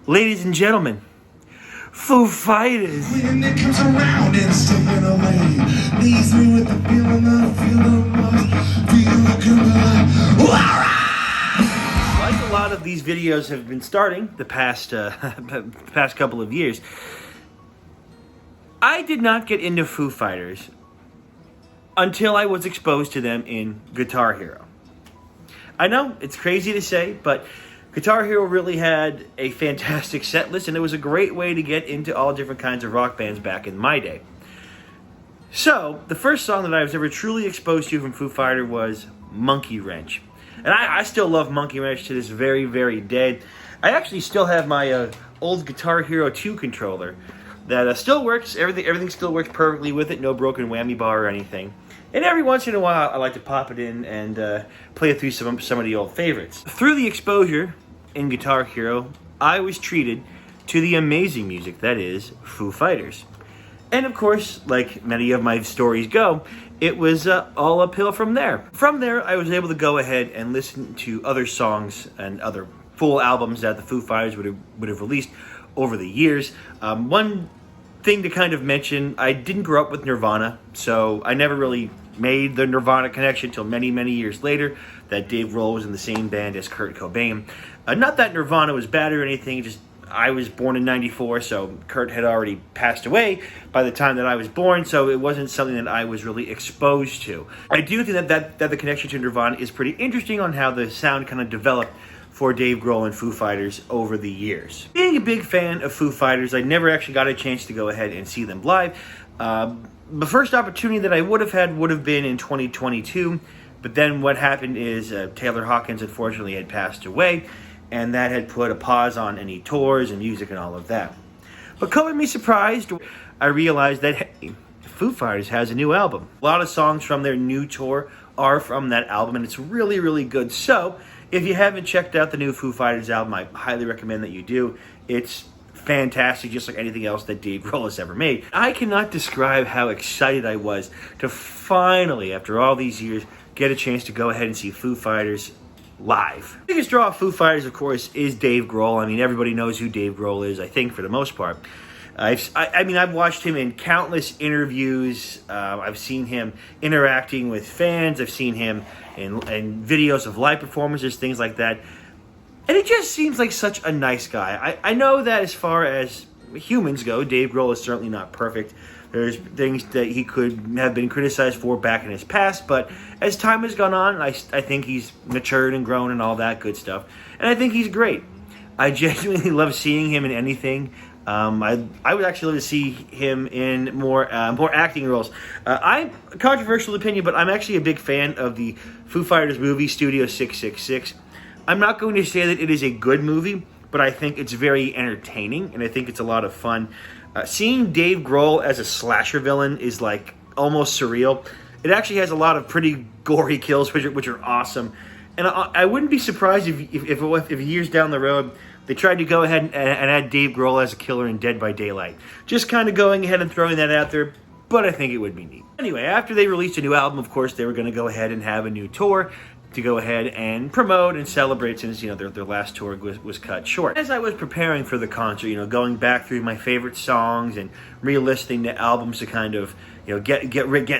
Ladies and gentlemen, Foo Fighters. When it comes around and sticking away, leaves me with the feeling that I feel the most. Feel good. Like a lot of these videos have been starting the past couple of years, I did not get into Foo Fighters until I was exposed to them in Guitar Hero. I know, it's crazy to say, but Guitar Hero really had a fantastic set list, and it was a great way to get into all different kinds of rock bands back in my day. So, the first song that I was ever truly exposed to from Foo Fighters was Monkey Wrench. And I still love Monkey Wrench to this very, very day. I actually still have my old Guitar Hero 2 controller that still works. Everything still works perfectly with it. No broken whammy bar or anything. And every once in a while, I like to pop it in and play it through some of the old favorites. Through the exposure in Guitar Hero, I was treated to the amazing music that is Foo Fighters. And of course, like many of my stories go, it was all uphill from there. From there, I was able to go ahead and listen to other songs and other full albums that the Foo Fighters would have released over the years. One thing to kind of mention, I didn't grow up with Nirvana, so I never really made the Nirvana connection until many, many years later, that Dave Grohl was in the same band as Kurt Cobain. Not that Nirvana was bad or anything, just I was born in '94, so Kurt had already passed away by the time that I was born, so it wasn't something that I was really exposed to. I do think that the connection to Nirvana is pretty interesting on how the sound kind of developed for Dave Grohl and Foo Fighters over the years. Being a big fan of Foo Fighters, I never actually got a chance to go ahead and see them live. The first opportunity that I would have had would have been in 2022, but then what happened is Taylor Hawkins unfortunately had passed away, and that had put a pause on any tours and music and all of that. But color me surprised, I realized that, hey, Foo Fighters has a new album. A lot of songs from their new tour are from that album, and it's really, really good. So, if you haven't checked out the new Foo Fighters album, I highly recommend that you do. It's fantastic, just like anything else that Dave Grohl has ever made. I cannot describe how excited I was to finally, after all these years, get a chance to go ahead and see Foo Fighters live. The biggest draw of Foo Fighters, of course, is Dave Grohl. I mean, everybody knows who Dave Grohl is, I think, for the most part. I've watched him in countless interviews. I've seen him interacting with fans. I've seen him in videos of live performances, things like that. And he just seems like such a nice guy. I know that as far as humans go, Dave Grohl is certainly not perfect. There's things that he could have been criticized for back in his past, but as time has gone on, I think he's matured and grown and all that good stuff. And I think he's great. I genuinely love seeing him in anything. I would actually love to see him in more acting roles. I'm a controversial opinion, but I'm actually a big fan of the Foo Fighters movie Studio 666. I'm not going to say that it is a good movie, but I think it's very entertaining, and I think it's a lot of fun. Seeing Dave Grohl as a slasher villain is like almost surreal. It actually has a lot of pretty gory kills, which are awesome. And I wouldn't be surprised if years down the road they tried to go ahead and add Dave Grohl as a killer in Dead by Daylight. Just kind of going ahead and throwing that out there, but I think it would be neat. Anyway, after they released a new album, of course, they were going to go ahead and have a new tour to go ahead and promote and celebrate, since their last tour was cut short. As I was preparing for the concert, going back through my favorite songs and re-listening to albums to kind of get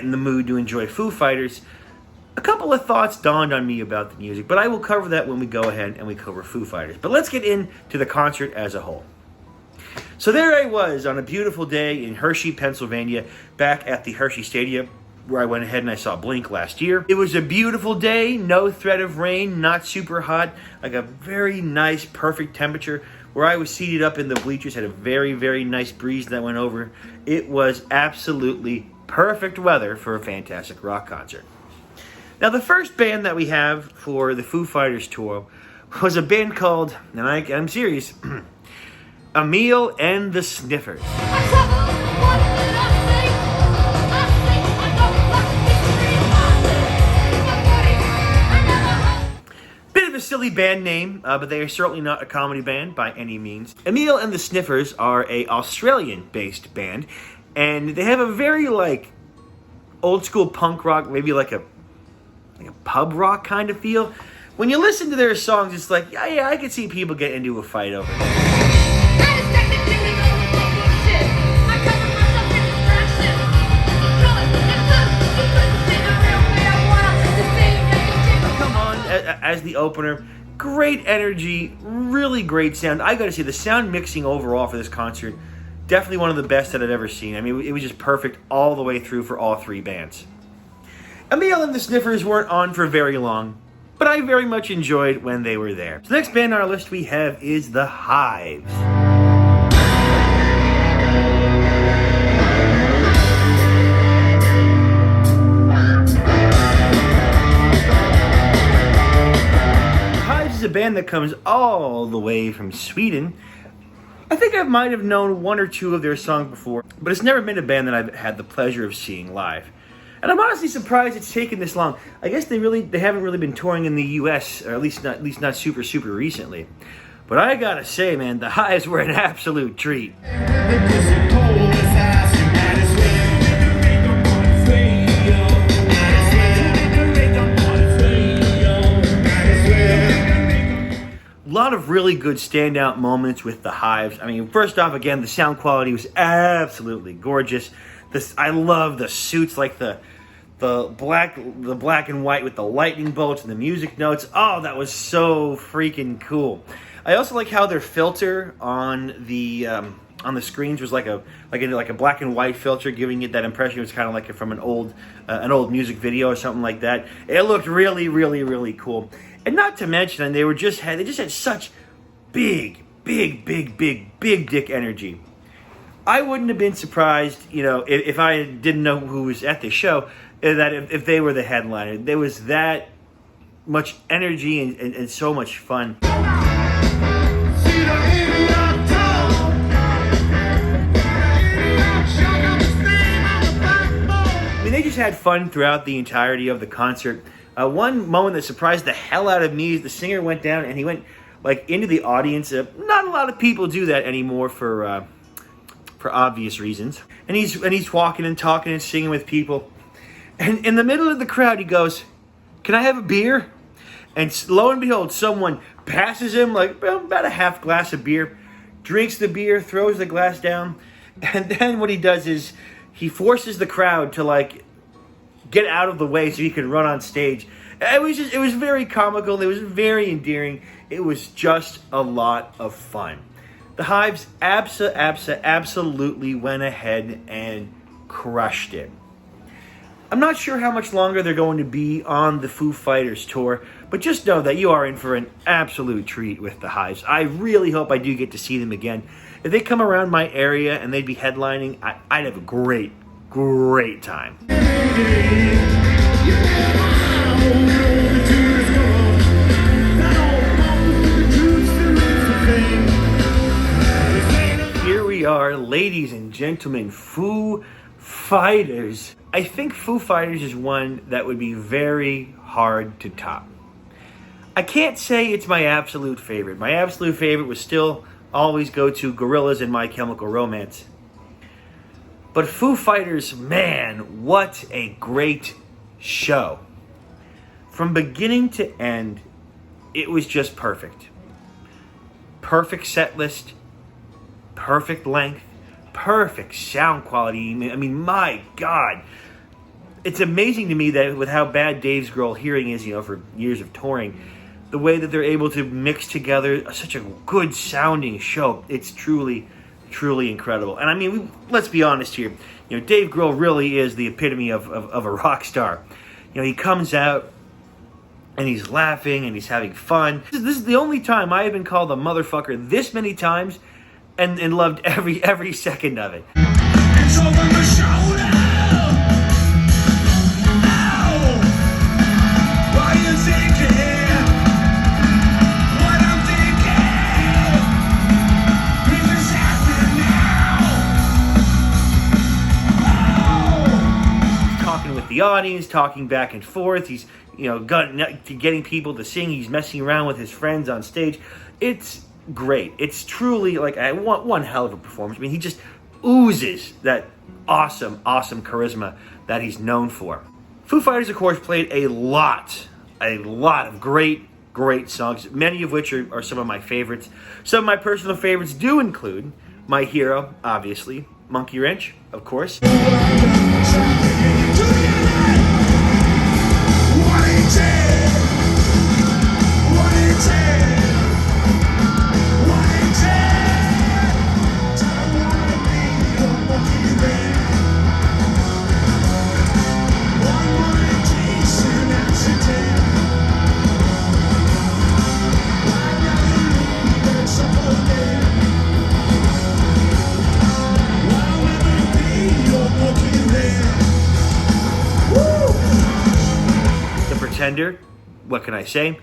in the mood to enjoy Foo Fighters, a couple of thoughts dawned on me about the music, but I will cover that when we go ahead and we cover Foo Fighters. But let's get into the concert as a whole. So there I was on a beautiful day in Hershey, Pennsylvania, back at the Hershey Stadium, where I went ahead and I saw Blink last year. It was a beautiful day, no threat of rain, not super hot, like a very nice, perfect temperature. Where I was seated up in the bleachers, had a very, very nice breeze that went over. It was absolutely perfect weather for a fantastic rock concert. Now, the first band that we have for the Foo Fighters tour was a band called, and I'm serious, Amyl and the Sniffers. Bit of a silly band name, but they are certainly not a comedy band by any means. Amyl and the Sniffers are a Australian-based band, and they have a very old school punk rock, maybe like a pub rock kind of feel. When you listen to their songs, it's like, yeah, I could see people get into a fight over it. as the opener. Great energy, really great sound. I gotta say, the sound mixing overall for this concert, definitely one of the best that I've ever seen. I mean, it was just perfect all the way through for all three bands. Amyl and the Sniffers weren't on for very long, but I very much enjoyed when they were there. So the next band on our list we have is the Hives. Hives is a band that comes all the way from Sweden. I think I might have known one or two of their songs before, but it's never been a band that I've had the pleasure of seeing live. And I'm honestly surprised it's taken this long. I guess they haven't really been touring in the U.S., or at least not super recently. But I gotta say, man, the Hives were an absolute treat. A lot of really good standout moments with the Hives. I mean, first off, again, the sound quality was absolutely gorgeous. I love the suits, like the black and white with the lightning bolts and the music notes. Oh, that was so freaking cool. I also like how their filter on the screens was like a black and white filter, giving it that impression. It was kind of like from an old music video or something like that. It looked really cool. And not to mention, they just had such big dick energy. I wouldn't have been surprised, if I didn't know who was at the show, that if they were the headliner. There was that much energy and so much fun. I mean, they just had fun throughout the entirety of the concert. One moment that surprised the hell out of me is the singer went down and he went into the audience. Not a lot of people do that anymore for obvious reasons. And he's walking and talking and singing with people. And in the middle of the crowd, he goes, "Can I have a beer?" And lo and behold, someone passes him about a half glass of beer, drinks the beer, throws the glass down, and then what he does is he forces the crowd to get out of the way so he could run on stage. It was very comical. It was very endearing. It was just a lot of fun. The Hives absolutely went ahead and crushed it. I'm not sure how much longer they're going to be on the Foo Fighters tour, but just know that you are in for an absolute treat with the Hives. I really hope I do get to see them again. If they come around my area and they'd be headlining, I'd have a great time. Here we are, ladies and gentlemen, Foo Fighters. I think Foo Fighters is one that would be very hard to top. I can't say it's my absolute favorite. My absolute favorite would still always go to Gorillaz and My Chemical Romance. But Foo Fighters, man, what a great show. From beginning to end, it was just perfect. Perfect set list, perfect length, perfect sound quality. I mean, my God. It's amazing to me that with how bad Dave Grohl hearing is, for years of touring, the way that they're able to mix together such a good sounding show, it's truly incredible. And I mean, let's be honest here. Dave Grohl really is the epitome of a rock star. He comes out and he's laughing and he's having fun. This is the only time I have been called a motherfucker this many times and loved every second of it. It's over the shoulder. Now, why you thinking what I'm thinking? Is this happening now? He's talking with the audience, talking back and forth. He's getting people to sing. He's messing around with his friends on stage. It's great. It's truly one hell of a performance. I mean, he just oozes that awesome charisma that he's known for. Foo Fighters, of course, played a lot of great songs, many of which are some of my favorites. Some of my personal favorites do include my hero, obviously, Monkey Wrench, of course. Pretender, what can I say?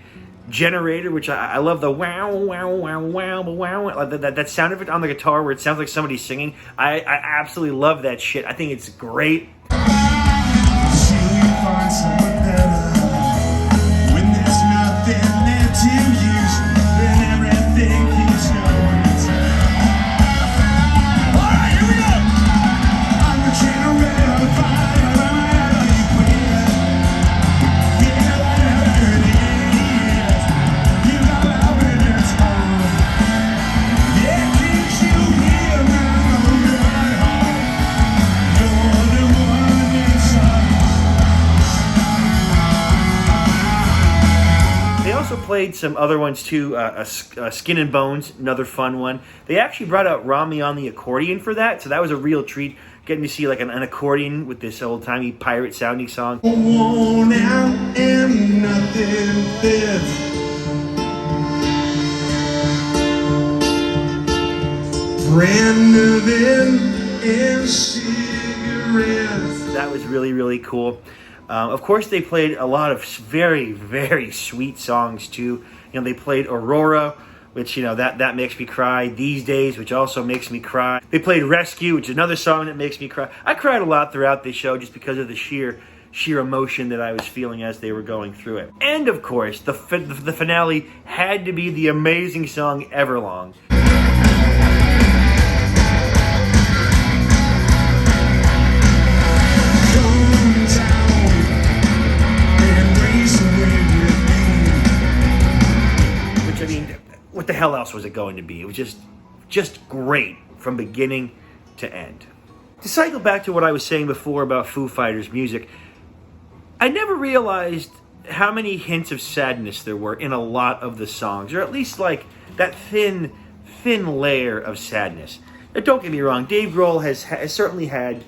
Generator, which I love the wow, wow, wow, wow, wow, that sound of it on the guitar where it sounds like somebody's singing. I absolutely love that shit. I think it's great. Find someone better when there's nothing left to use, then everything keeps going to town. Alright, here we go! I'm a generator, fire, you put it. Yeah, whatever it is, you got love in its home. Yeah, it keeps you here around the right home. You're the one inside. They also played some other ones too, Skin and Bones, another fun one. They actually brought out Rami on the accordion for that, so that was a real treat, getting to see like an accordion with this old-timey pirate-sounding song. Worn out and nothing fits. Brand new in cigarettes. That was really, really cool. Of course, they played a lot of very, very sweet songs too. You know, they played Aurora, which, you know, that makes me cry. These Days, which also makes me cry. They played Rescue, which is another song that makes me cry. I cried a lot throughout this show just because of the sheer emotion that I was feeling as they were going through it. And of course, the finale had to be the amazing song Everlong. What the hell else was it going to be? It was just great from beginning to end. To cycle back to what I was saying before about Foo Fighters music, I never realized how many hints of sadness there were in a lot of the songs, or at least like that thin layer of sadness. Now, don't get me wrong, Dave Grohl has certainly had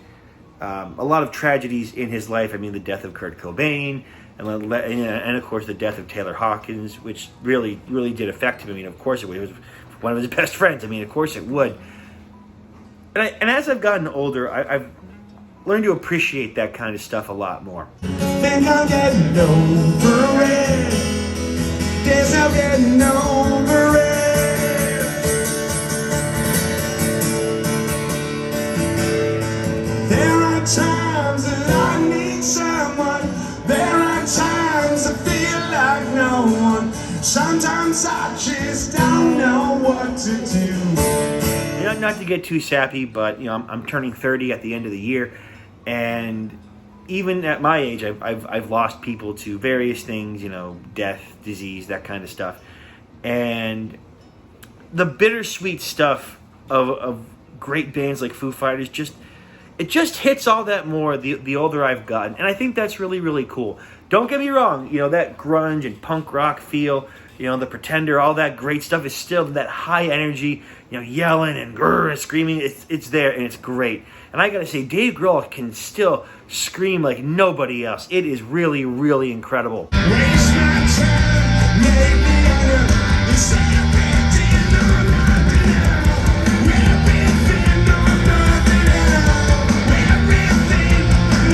a lot of tragedies in his life. I mean, the death of Kurt Cobain, and of course the death of Taylor Hawkins, which really did affect him. I mean, of course it would. It was one of his best friends. I mean, of course it would. And as I've gotten older, I've learned to appreciate that kind of stuff a lot more. Think I'm getting over it. Guess I'm getting over it. There are times that I need someone. There are times I feel like no one. Sometimes I just don't know what to do. Not to get too sappy, but you know, I'm turning 30 at the end of the year, and even at my age, I've lost people to various things, you know, death, disease, that kind of stuff, and the bittersweet stuff of great bands like Foo Fighters just hits all that more the older I've gotten, and I think that's really cool. Don't get me wrong, you know, that grunge and punk rock feel, you know, the Pretender, all that great stuff is still that high energy, you know, yelling and grrr and screaming. It's there and it's great. And I gotta say, Dave Grohl can still scream like nobody else. It is really incredible. Waste my time, make me under. It's everything or nothing else. Everything or nothing else. Everything,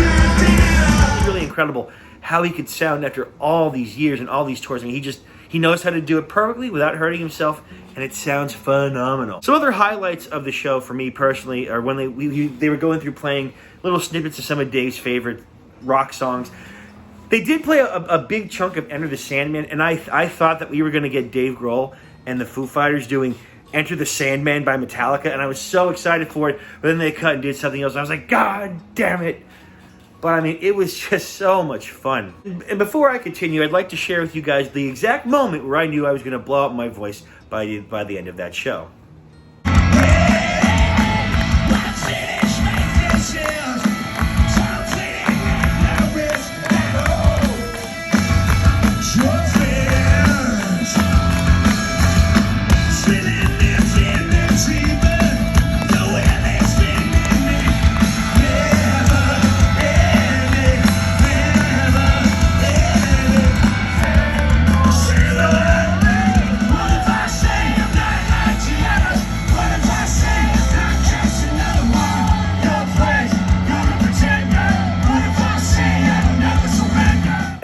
nothing else. It's really incredible how he could sound after all these years and all these tours. I mean, he knows how to do it perfectly without hurting himself, and it sounds phenomenal. Some other highlights of the show for me personally are when they were going through playing little snippets of some of Dave's favorite rock songs. They did play a big chunk of Enter the Sandman, and I thought that we were going to get Dave Grohl and the Foo Fighters doing Enter the Sandman by Metallica, and I was so excited for it, but then they cut and did something else, and I was like, God damn it. But I mean, it was just so much fun. And before I continue, I'd like to share with you guys the exact moment where I knew I was going to blow up my voice by the end of that show.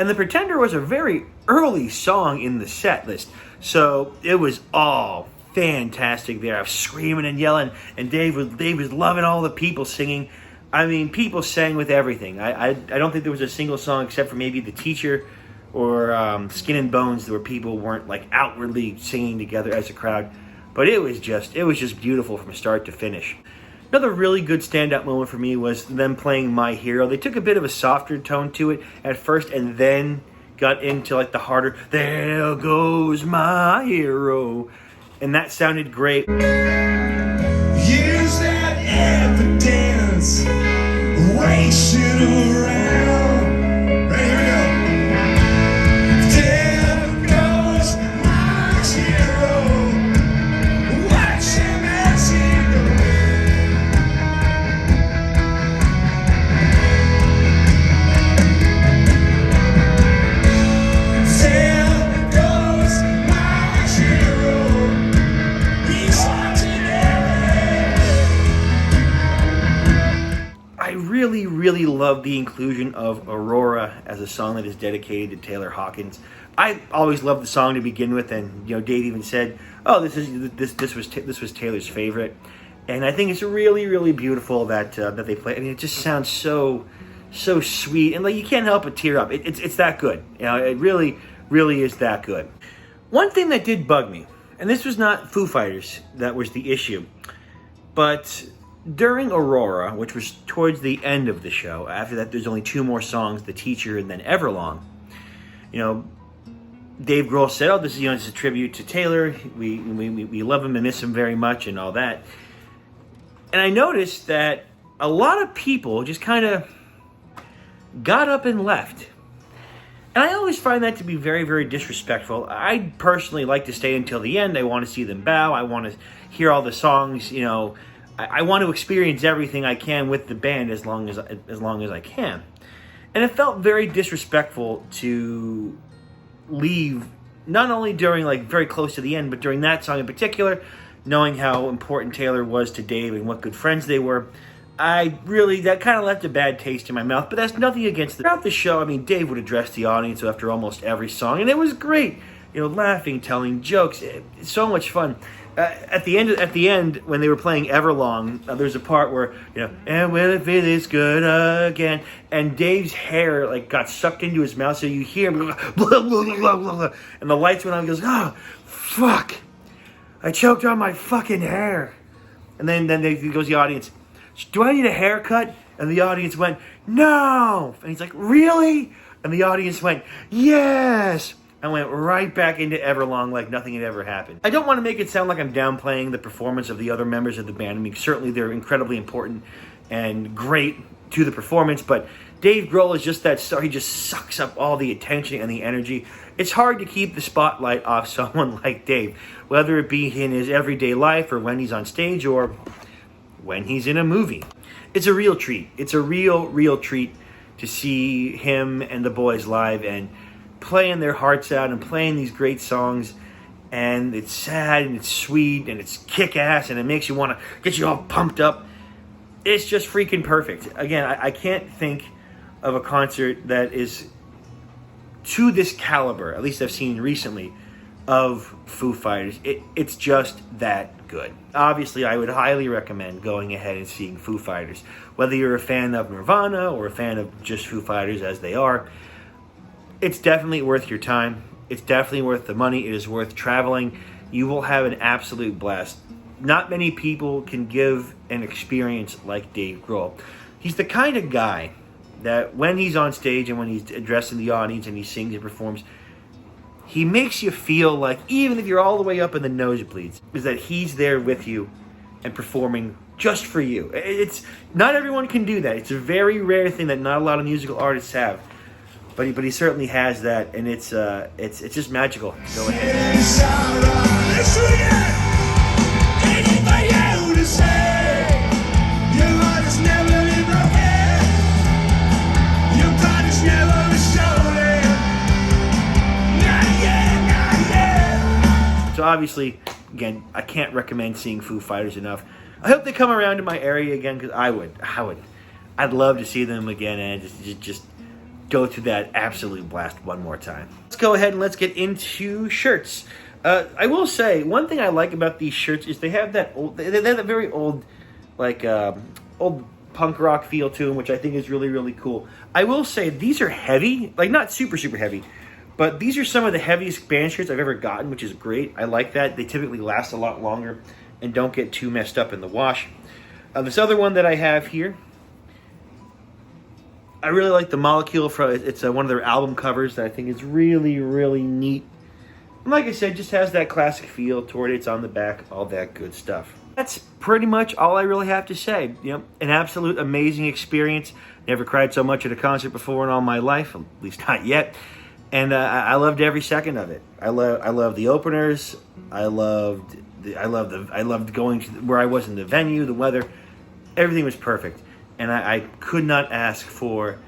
And The Pretender was a very early song in the set list. So it was all fantastic there. I was screaming and yelling, and Dave was loving all the people singing. I mean, people sang with everything. I don't think there was a single song except for maybe The Teacher or Skin and Bones where people weren't like outwardly singing together as a crowd. But it was just beautiful from start to finish. Another really good standout moment for me was them playing My Hero. They took a bit of a softer tone to it at first and then got into like the harder, there goes my hero. And that sounded great. Use that evidence, race it around. Right, here we go. There goes my hero. Watch him as he goes. There goes my hero. He's I really love the inclusion of Aurora as a song that is dedicated to Taylor Hawkins. I always loved the song to begin with, and Dave even said, "Oh, this was Taylor's favorite," and I think it's really beautiful that they play. I mean, it just sounds so sweet, and like you can't help but tear up. It's that good. It really is that good. One thing that did bug me, and this was not Foo Fighters that was the issue, but during Aurora, which was towards the end of the show, after that there's only 2 more songs, The Teacher and then Everlong, Dave Grohl said, "Oh, this is it's a tribute to Taylor. We love him and miss him very much and all that." And I noticed that a lot of people just kind of got up and left. And I always find that to be very disrespectful. I personally like to stay until the end. I want to see them bow. I want to hear all the songs, I want to experience everything I can with the band as long as I can. And it felt very disrespectful to leave, not only during like very close to the end, but during that song in particular, knowing how important Taylor was to Dave and what good friends they were. That kind of left a bad taste in my mouth, but that's nothing against throughout the show. I mean, Dave would address the audience after almost every song, and it was great. Laughing, telling jokes, it's so much fun. At the end, when they were playing Everlong, there's a part where and will it feel this good again? And Dave's hair like got sucked into his mouth, so you hear him, blah, blah, blah, blah, and the lights went on. He goes, "Oh, fuck! I choked on my fucking hair." And then he goes to the audience, "Do I need a haircut?" And the audience went, "No!" And he's like, "Really?" And the audience went, "Yes!" And went right back into Everlong like nothing had ever happened. I don't want to make it sound like I'm downplaying the performance of the other members of the band. I mean, certainly they're incredibly important and great to the performance, but Dave Grohl is just that star. He just sucks up all the attention and the energy. It's hard to keep the spotlight off someone like Dave, whether it be in his everyday life or when he's on stage or when he's in a movie. It's a real treat. It's a real treat to see him and the boys live and playing their hearts out and playing these great songs. And it's sad and it's sweet and it's kick-ass and it makes you want to get you all pumped up. It's just freaking perfect. Again, I can't think of a concert that is to this caliber, at least I've seen recently, of Foo Fighters. It's just that good. Obviously, I would highly recommend going ahead and seeing Foo Fighters. Whether you're a fan of Nirvana or a fan of just Foo Fighters as they are, it's definitely worth your time. It's definitely worth the money. It is worth traveling. You will have an absolute blast. Not many people can give an experience like Dave Grohl. He's the kind of guy that when he's on stage and when he's addressing the audience and he sings and performs, he makes you feel like, even if you're all the way up in the nosebleeds, is that he's there with you and performing just for you. It's not everyone can do that. It's a very rare thing that not a lot of musical artists have. But he certainly has that, and it's just magical. Go ahead. So obviously, again, I can't recommend seeing Foo Fighters enough. I hope they come around to my area again, because I would. I'd love to see them again, and just go through that absolute blast one more time. Let's go ahead and let's get into shirts. I will say, one thing I like about these shirts is they have that old, they have that very old, like, old punk rock feel to them, which I think is really, really cool. I will say, these are heavy, like not super, super heavy, but these are some of the heaviest band shirts I've ever gotten, which is great. I like that. They typically last a lot longer and don't get too messed up in the wash. This other one that I have here, I really like the Molecule. It's one of their album covers that I think is really, really neat. And like I said, just has that classic feel toward it. It's on the back, all that good stuff. That's pretty much all I really have to say. You know, an absolute amazing experience. Never cried so much at a concert before in all my life, at least not yet. And I loved every second of it. I love the openers. I loved going to where I was in the venue, the weather. Everything was perfect, and I could not ask for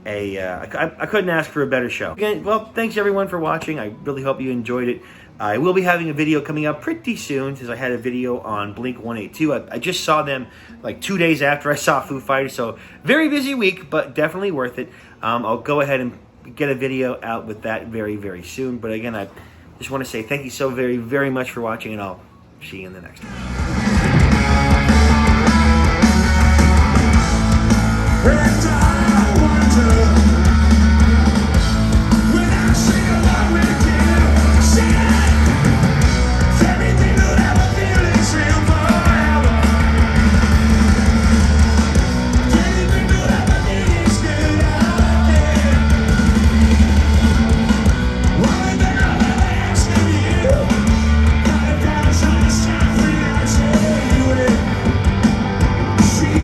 I couldn't ask for a better show. Again, well, thanks everyone for watching. I really hope you enjoyed it. I will be having a video coming up pretty soon, since I had a video on Blink-182. I just saw them like 2 days after I saw Foo Fighters, so very busy week, but definitely worth it. I'll go ahead and get a video out with that very, very soon. But again, I just want to say thank you so very, very much for watching, and I'll see you in the next one.